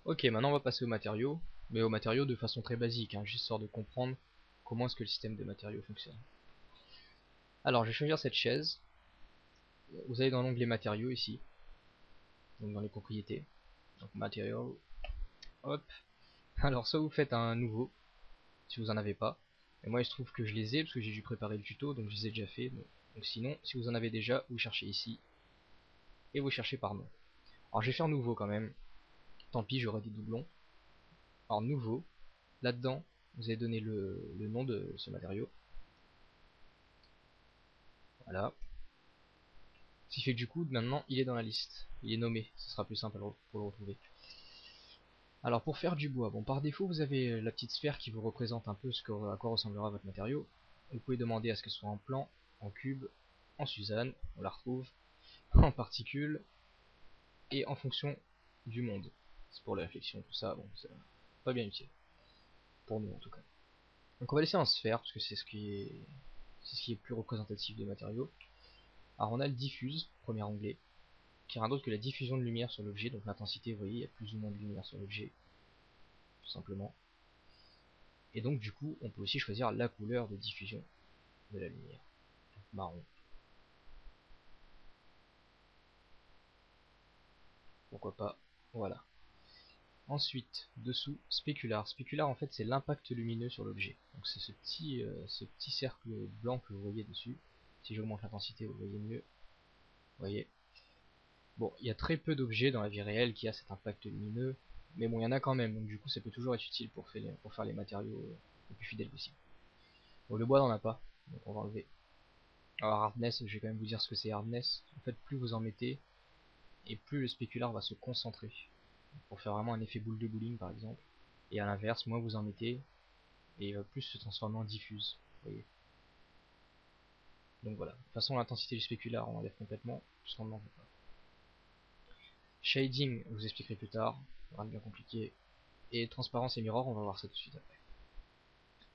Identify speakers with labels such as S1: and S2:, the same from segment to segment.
S1: Ok, maintenant on va passer aux matériaux, mais aux matériaux de façon très basique, hein, juste histoire de comprendre comment est-ce que le système de matériaux fonctionne. Alors je vais choisir cette chaise. Vous allez dans l'onglet matériaux ici, donc dans les propriétés, donc matériaux, hop. Alors soit vous faites un nouveau, si vous en avez pas, et moi il se trouve que je les ai, parce que j'ai dû préparer le tuto, donc je les ai déjà fait, donc sinon, si vous en avez déjà, vous cherchez ici, et vous cherchez par nom. Alors je vais faire nouveau quand même, tant pis j'aurai des doublons. Alors nouveau, là-dedans, vous allez donner le nom de ce matériau, voilà. Ce qui fait que du coup, maintenant, il est dans la liste. Il est nommé, ce sera plus simple pour le retrouver. Alors pour faire du bois, bon par défaut vous avez la petite sphère qui vous représente un peu à quoi ressemblera votre matériau. Vous pouvez demander à ce que ce soit en plan, en cube, en Suzanne, on la retrouve, en particules, et en fonction du monde. C'est pour la réflexion, tout ça, bon, c'est pas bien utile. Pour nous en tout cas. Donc on va laisser en sphère, parce que c'est ce qui est plus représentatif des matériaux. Alors on a le diffuse, premier onglet, qui est rien d'autre que la diffusion de lumière sur l'objet, donc l'intensité, vous voyez, il y a plus ou moins de lumière sur l'objet, tout simplement. Et donc du coup, on peut aussi choisir la couleur de diffusion de la lumière, donc marron, pourquoi pas, voilà. Ensuite, dessous, spécular. Spécular en fait c'est l'impact lumineux sur l'objet. Donc c'est ce petit cercle blanc que vous voyez dessus. Si j'augmente l'intensité, vous voyez mieux. Vous voyez. Bon, il y a très peu d'objets dans la vie réelle qui a cet impact lumineux, mais bon, il y en a quand même, donc du coup ça peut toujours être utile pour faire les matériaux les plus fidèles possible. Bon, le bois n'en a pas, donc on va enlever. Alors hardness, je vais quand même vous dire ce que c'est hardness. En fait, plus vous en mettez, et plus le spécular va se concentrer. Pour faire vraiment un effet boule de bowling par exemple. Et à l'inverse, moins vous en mettez, et il va plus se transformer en diffuse. Vous voyez. Donc voilà. De toute façon, l'intensité du spécular, on enlève complètement, puisqu'on n'en veut pas. Shading, je vous expliquerai plus tard, rien de bien compliqué. Et transparence et mirror, on va voir ça tout de suite après.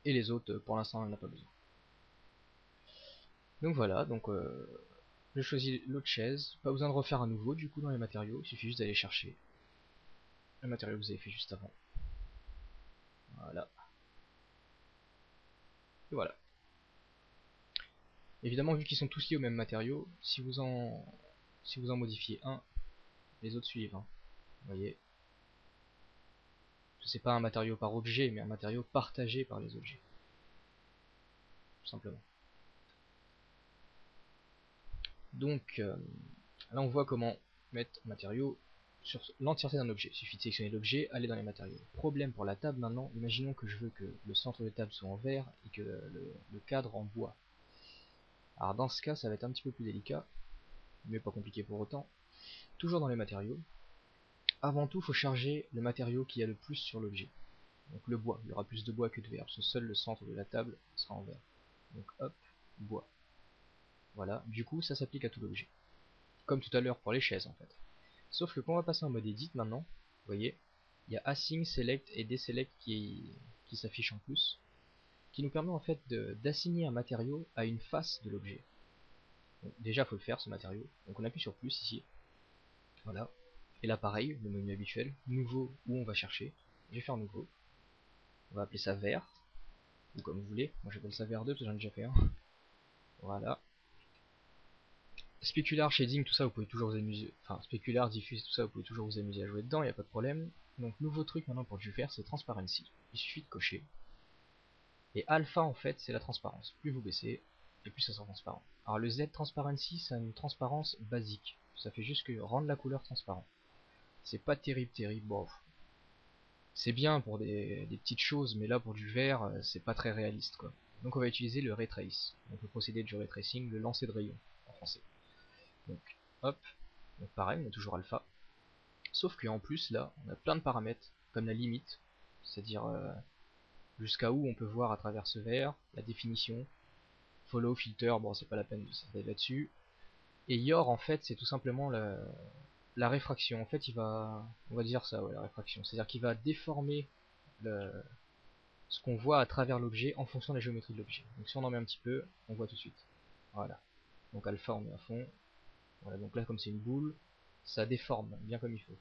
S1: Et les autres, pour l'instant, on n'en a pas besoin. Donc voilà, donc je choisis l'autre chaise. Pas besoin de refaire un nouveau du coup dans les matériaux, il suffit juste d'aller chercher le matériau que vous avez fait juste avant. Voilà. Et voilà. Évidemment, vu qu'ils sont tous liés au même matériau, si vous en modifiez un, les autres suivent. Hein. Vous voyez, c'est pas un matériau par objet, mais un matériau partagé par les objets, tout simplement. Donc là, on voit comment mettre un matériau sur l'entièreté d'un objet. Il suffit de sélectionner l'objet, aller dans les matériaux. Problème pour la table maintenant, imaginons que je veux que le centre de table soit en verre et que le cadre en bois. Alors dans ce cas, ça va être un petit peu plus délicat, mais pas compliqué pour autant. Toujours dans les matériaux. Avant tout, il faut charger le matériau qui a le plus sur l'objet. Donc le bois, il y aura plus de bois que de verre, parce que seul le centre de la table sera en verre. Donc hop, bois. Voilà, du coup ça s'applique à tout l'objet. Comme tout à l'heure pour les chaises en fait. Sauf que quand on va passer en mode edit maintenant, vous voyez, il y a assign, select et deselect qui s'affichent en plus, qui nous permet en fait d'assigner un matériau à une face de l'objet. Déjà il faut le faire ce matériau, donc on appuie sur plus ici, voilà. Et là pareil, le menu habituel, nouveau où on va chercher, je vais faire nouveau, on va appeler ça vert, ou comme vous voulez, moi j'appelle ça vert 2 parce que j'en ai déjà fait un, voilà. Spécular, shading, tout ça vous pouvez toujours vous amuser, enfin spécular, diffuse, tout ça vous pouvez toujours vous amuser à jouer dedans, il n'y a pas de problème. Donc nouveau truc maintenant pour le faire, c'est transparency, il suffit de cocher. Et alpha en fait c'est la transparence, plus vous baissez, et plus ça sera transparent. Alors le Z transparency c'est une transparence basique, ça fait juste que rendre la couleur transparente. C'est pas terrible, bon, c'est bien pour des petites choses, mais là pour du vert, c'est pas très réaliste quoi. Donc on va utiliser le ray trace, donc le procédé du ray tracing, le lancer de rayon en français. Donc hop, donc pareil, on a toujours alpha. Sauf qu'en plus là, on a plein de paramètres, comme la limite, c'est-à-dire jusqu'à où on peut voir à travers ce verre, la définition, follow, filter, bon c'est pas la peine de s'attarder là-dessus. Et Yor en fait c'est tout simplement la réfraction. En fait on va dire ça, ouais, la réfraction. C'est-à-dire qu'il va déformer le, ce qu'on voit à travers l'objet en fonction de la géométrie de l'objet. Donc si on en met un petit peu, on voit tout de suite. Voilà. Donc alpha on met à fond. Voilà, donc là comme c'est une boule, ça déforme bien comme il faut,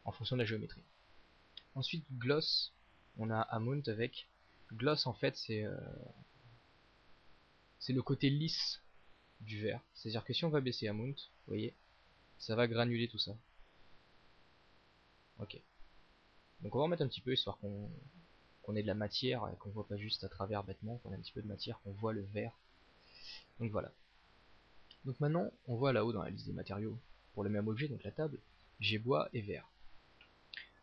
S1: en fonction de la géométrie. Ensuite gloss, on a amount avec gloss. En fait c'est le côté lisse du verre, c'est à dire que si on va baisser amount, vous voyez, ça va granuler tout ça. Ok, donc on va en mettre un petit peu histoire qu'on ait de la matière et qu'on voit pas juste à travers bêtement, qu'on ait un petit peu de matière, qu'on voit le verre. Donc voilà. Donc maintenant on voit là-haut dans la liste des matériaux pour le même objet, donc la table, j'ai bois et verre.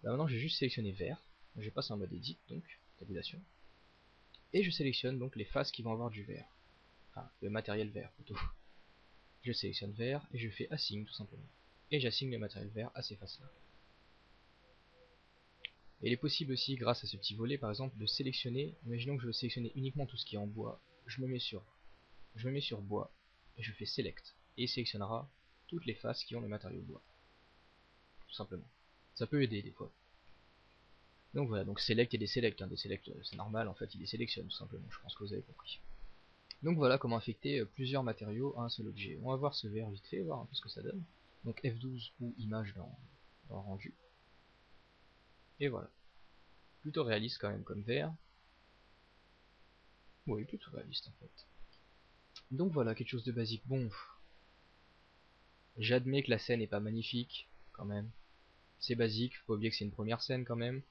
S1: Là maintenant j'ai juste sélectionné verre, je passe en mode edit, donc tabulation, et je sélectionne donc les faces qui vont avoir du verre, enfin le matériel vert plutôt. Je sélectionne verre et je fais assign tout simplement, et j'assigne le matériel vert à ces faces là. Et il est possible aussi, grâce à ce petit volet par exemple, de sélectionner, imaginons que je veux sélectionner uniquement tout ce qui est en bois, je me mets sur bois, et je fais select, et il sélectionnera toutes les faces qui ont le matériau bois, tout simplement. Ça peut aider des fois. Donc voilà, donc select et deselect, hein. Deselect c'est normal, en fait il les sélectionne tout simplement, je pense que vous avez compris. Donc voilà comment affecter plusieurs matériaux à un seul objet. On va voir ce verre vite fait, voir un peu ce que ça donne. Donc F12 ou image dans rendu. Et voilà. Plutôt réaliste quand même comme verre. Oui, plutôt réaliste en fait. Donc voilà, quelque chose de basique. Bon, j'admets que la scène n'est pas magnifique, quand même. C'est basique, faut pas oublier que c'est une première scène quand même.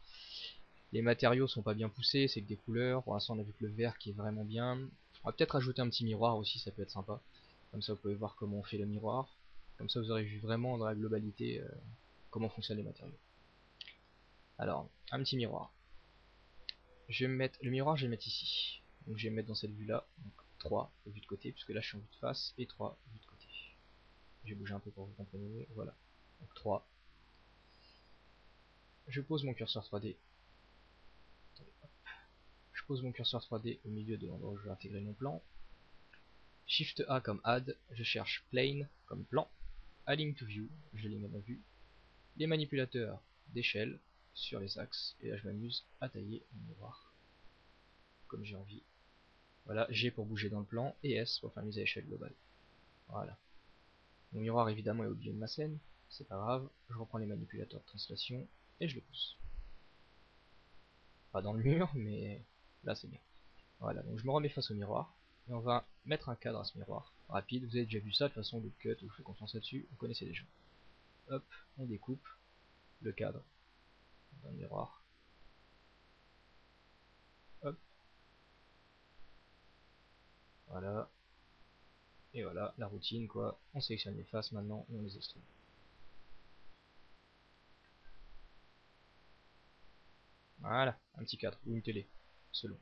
S1: Les matériaux sont pas bien poussés, c'est que des couleurs. Pour l'instant on a vu que le vert qui est vraiment bien. On va peut-être ajouter un petit miroir aussi, ça peut être sympa. Comme ça vous pouvez voir comment on fait le miroir. Comme ça vous aurez vu vraiment dans la globalité comment fonctionnent les matériaux. Alors, un petit miroir. Je vais me mettre, le miroir je vais le mettre ici. Donc je vais me mettre dans cette vue là. Donc 3 vue de côté, puisque là je suis en vue de face, et 3 vue de côté. Je vais bouger un peu pour que vous compreniez. Voilà. Donc 3. Je pose mon curseur 3D. Je pose mon curseur 3D au milieu de l'endroit où je vais intégrer mon plan. Shift A comme add, je cherche plane comme plan. Align to view, j'aligne à ma vue. Les manipulateurs d'échelle sur les axes. Et là je m'amuse à tailler mon miroir comme j'ai envie. Voilà, G pour bouger dans le plan et S pour faire mise à échelle globale. Voilà. Mon miroir évidemment est au milieu de ma scène, c'est pas grave. Je reprends les manipulateurs de translation et je le pousse. Pas dans le mur, mais là c'est bien. Voilà, donc je me remets face au miroir, et on va mettre un cadre à ce miroir. Rapide, vous avez déjà vu ça, de toute façon le cut, je fais confiance là-dessus, vous connaissez déjà. Hop, on découpe le cadre dans le miroir. Hop, voilà. Et voilà, la routine quoi, on sélectionne les faces maintenant et on les extrude. Voilà, un petit cadre, ou une télé, selon.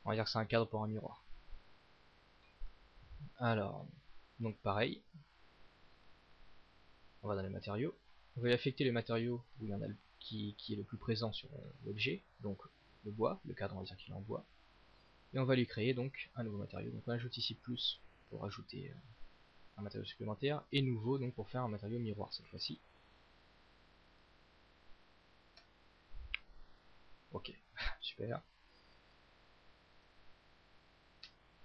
S1: On va dire que c'est un cadre pour un miroir. Alors, donc pareil, on va dans les matériaux. On va affecter les matériaux où il y en a qui est le plus présent sur l'objet, donc le bois, le cadre on va dire qu'il est en bois. Et on va lui créer donc un nouveau matériau. Donc on ajoute ici plus pour ajouter un matériau supplémentaire, et nouveau donc pour faire un matériau miroir cette fois-ci. Ok, super.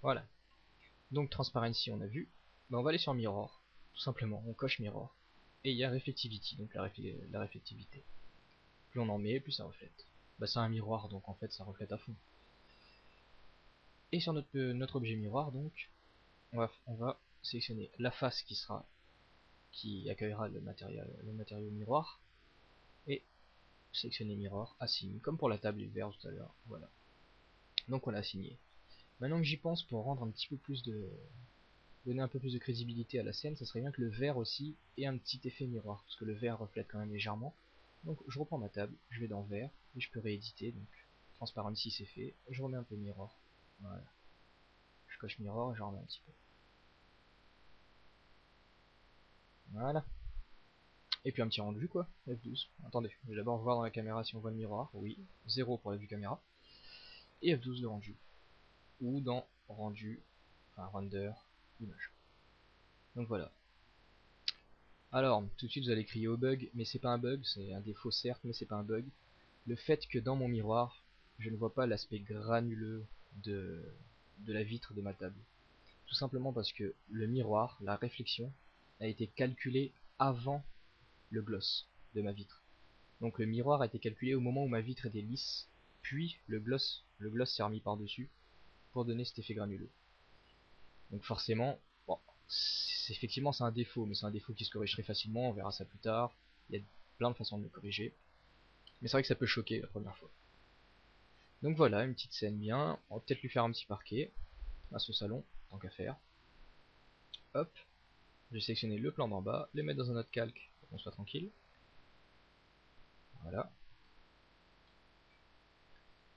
S1: Voilà. Donc transparency on a vu. Ben, on va aller sur mirror, tout simplement, on coche mirror. Et il y a reflectivity, donc la réflectivité. Plus on en met, plus ça reflète. Bah c'est un miroir, donc en fait ça reflète à fond. Et sur notre objet miroir, donc, on va sélectionner la face qui accueillera le matériau miroir, et sélectionner mirror, assign, comme pour la table et le verre tout à l'heure. Voilà. Donc on l'a assigné. Maintenant que j'y pense, pour rendre un petit peu plus de donner un peu plus de crédibilité à la scène, ça serait bien que le verre aussi ait un petit effet miroir, parce que le verre reflète quand même légèrement. Donc je reprends ma table, je vais dans verre, et je peux rééditer, donc transparency c'est fait, je remets un peu mirror. Voilà. Je coche mirror et j'en remets un petit peu. Voilà. Et puis un petit rendu quoi, F12. Attendez, je vais d'abord voir dans la caméra si on voit le miroir. Oui, 0 pour la vue caméra. Et F12 le rendu. Ou dans rendu, enfin render, image. Donc voilà. Alors, tout de suite vous allez crier au bug, mais c'est pas un bug, c'est un défaut certes, mais c'est pas un bug. Le fait que dans mon miroir, je ne vois pas l'aspect granuleux de, de la vitre de ma table. Tout simplement parce que le miroir, la réflexion, a été calculée avant le gloss de ma vitre. Donc le miroir a été calculé au moment où ma vitre était lisse, puis le gloss s'est remis par-dessus pour donner cet effet granuleux. Donc forcément, bon, effectivement c'est un défaut, mais c'est un défaut qui se corrige très facilement, on verra ça plus tard. Il y a plein de façons de le corriger. Mais c'est vrai que ça peut choquer la première fois. Donc voilà, une petite scène bien. On va peut-être lui faire un petit parquet à ce salon, tant qu'à faire. Hop, j'ai sélectionné le plan d'en bas, le mettre dans un autre calque pour qu'on soit tranquille. Voilà.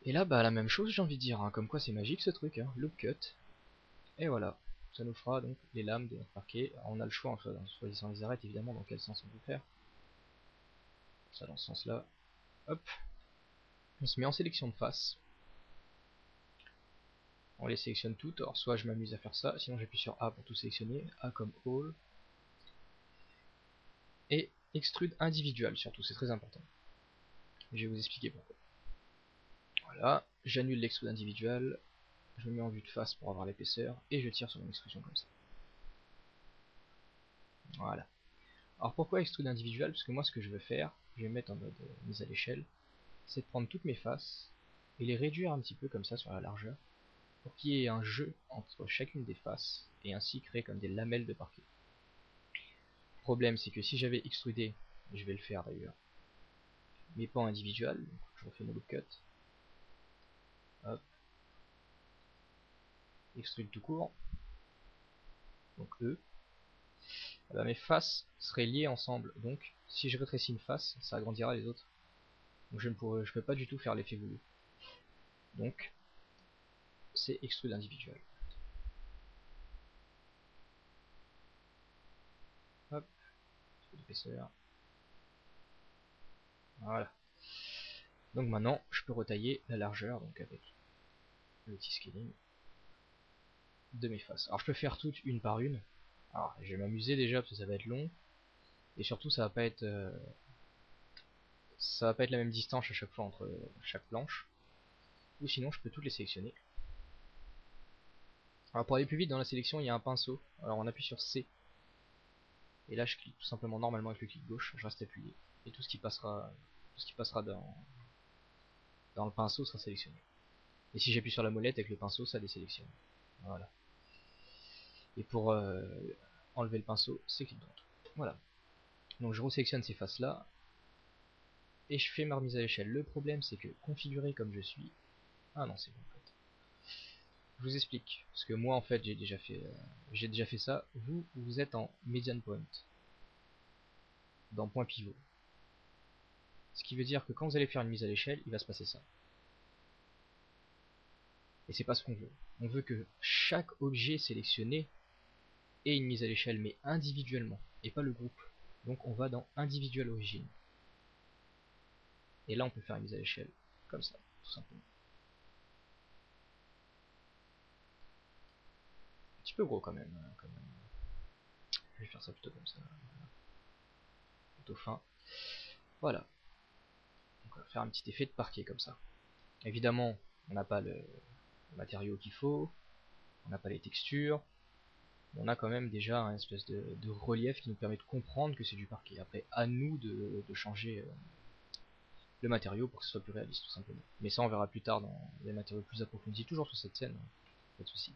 S1: Et là, bah la même chose, j'ai envie de dire, hein, comme quoi c'est magique ce truc, hein. Loop cut. Et voilà, ça nous fera donc les lames de notre parquet. Alors, on a le choix en choisissant les arêtes, évidemment, dans quel sens on peut faire. Ça dans ce sens-là. Hop, on se met en sélection de face. On les sélectionne toutes, alors soit je m'amuse à faire ça, sinon j'appuie sur A pour tout sélectionner, A comme All. Et extrude individual surtout, c'est très important. Je vais vous expliquer pourquoi. Voilà, j'annule l'extrude individual, je me mets en vue de face pour avoir l'épaisseur, et je tire sur mon extrusion comme ça. Voilà. Alors pourquoi extrude individual? Parce que moi ce que je veux faire, je vais mettre en mode mise à l'échelle, c'est de prendre toutes mes faces, et les réduire un petit peu comme ça sur la largeur, pour qu'il y ait un jeu entre chacune des faces, et ainsi créer comme des lamelles de parquet. Le problème c'est que si j'avais extrudé, je vais le faire d'ailleurs, mais pas en individual, donc je refais mon loop cut, hop, extrude tout court, donc E, bah mes faces seraient liées ensemble, donc si je rétrécis une face, ça agrandira les autres. Donc je peux pas du tout faire l'effet voulu. Donc c'est extrude individual. Hop, un peu d'épaisseur. Voilà. Donc maintenant je peux retailler la largeur donc avec le T-scaling de mes faces. Alors je peux faire toutes une par une. Alors je vais m'amuser déjà parce que ça va être long. Et surtout ça va pas être la même distance à chaque fois entre chaque planche. Ou sinon je peux toutes les sélectionner. Alors pour aller plus vite dans la sélection il y a un pinceau. Alors on appuie sur C. Et là je clique tout simplement normalement avec le clic gauche, je reste appuyé. Et tout ce qui passera dans le pinceau sera sélectionné. Et si j'appuie sur la molette avec le pinceau, ça désélectionne. Voilà. Et pour enlever le pinceau, c'est clic droit. Voilà. Donc je resélectionne ces faces là. Et je fais ma remise à l'échelle. Le problème c'est que configuré comme je suis. Ah non c'est bon en fait. Je vous explique. Parce que moi en fait j'ai déjà fait ça. Vous êtes en median point. Dans point pivot. Ce qui veut dire que quand vous allez faire une mise à l'échelle, il va se passer ça. Et c'est pas ce qu'on veut. On veut que chaque objet sélectionné ait une mise à l'échelle, mais individuellement, et pas le groupe. Donc on va dans individual origine. Et là on peut faire une mise à l'échelle, comme ça, tout simplement. Un petit peu gros quand même. Je vais faire ça plutôt comme ça. Voilà. Plutôt fin. Voilà. Donc on va faire un petit effet de parquet comme ça. Évidemment, on n'a pas le matériau qu'il faut, on n'a pas les textures, on a quand même déjà un espèce de relief qui nous permet de comprendre que c'est du parquet. Après, à nous de changer le matériau pour que ce soit plus réaliste, tout simplement. Mais ça, on verra plus tard dans les matériaux plus approfondis, toujours sur cette scène, pas de soucis.